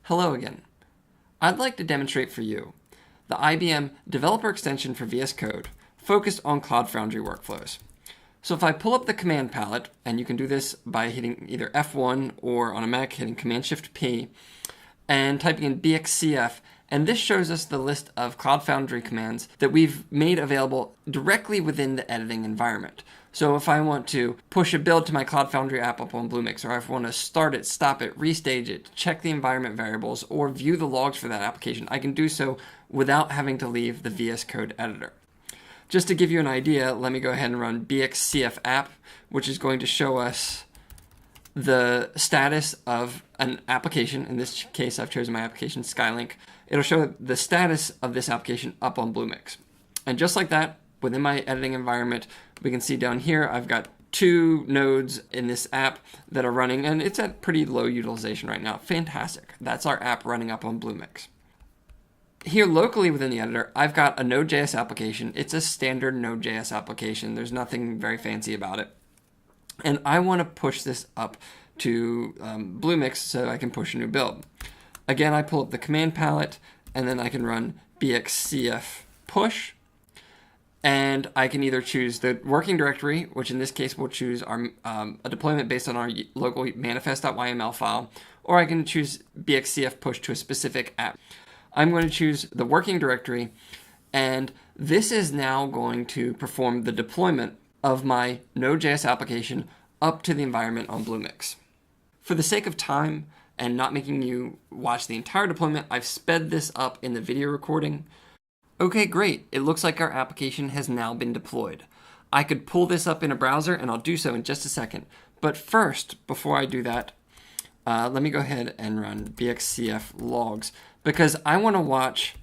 Hello again. I'd like to demonstrate for you the IBM developer extension for VS Code focused on CloudFoundry workflows. So if I pull up the command palette, and you can do this by hitting either F1 or on a Mac hitting Command-Shift-P and typing in bxcf, and this shows us the list of CloudFoundry commands that we've made available directly within the editing environment. So if I want to push a build to my CloudFoundry app up on Bluemix, or if I want to start it, stop it, restage it, check the environment variables, or view the logs for that application, I can do so without having to leave the VS Code editor. Just to give you an idea, let me go ahead and run bxcf app, which is going to show us the status of an application. In this case, I've chosen my application, Skylink. It'll show the status of this application up on Bluemix. And just like that, within my editing environment, we can see down here, I've got 2 nodes in this app that are running, and it's at pretty low utilization right now. Fantastic. That's our app running up on Bluemix. Here locally within the editor, I've got a Node.js application. It's a standard Node.js application. There's nothing very fancy about it. And I want to push this up to Bluemix so I can push a new build. Again, I pull up the command palette, and then I can run bxcf push. And I can either choose the working directory, which in this case we'll choose our, a deployment based on our local manifest.yml file, or I can choose bxcf push to a specific app. I'm going to choose the working directory, and this is now going to perform the deployment of my Node.js application up to the environment on Bluemix. For the sake of time and not making you watch the entire deployment, I've sped this up in the video recording. Okay, great. It looks like our application has now been deployed. I could pull this up in a browser, and I'll do so in just a second. But first, before I do that, let me go ahead and run bxcf logs, because I want to watch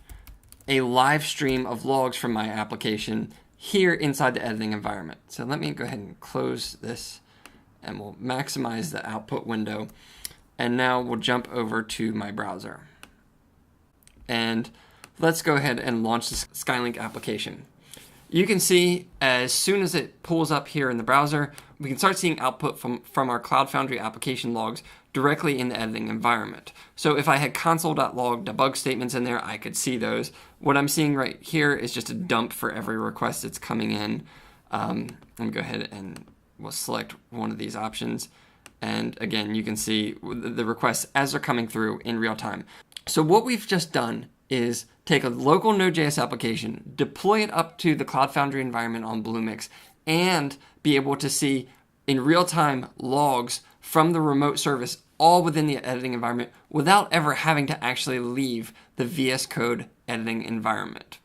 a live stream of logs from my application here inside the editing environment. So let me go ahead and close this, and we'll maximize the output window. And now we'll jump over to my browser. And let's go ahead and launch this Skylink application. You can see as soon as it pulls up here in the browser, we can start seeing output from our CloudFoundry application logs directly in the editing environment. So if I had console.log debug statements in there, I could see those. What I'm seeing right here is just a dump for every request that's coming in. Let me go ahead and we'll select one of these options. And again, you can see the requests as they're coming through in real time. So what we've just done is take a local Node.js application, deploy it up to the CloudFoundry environment on Bluemix, and be able to see in real time logs from the remote service all within the editing environment without ever having to actually leave the VS Code editing environment.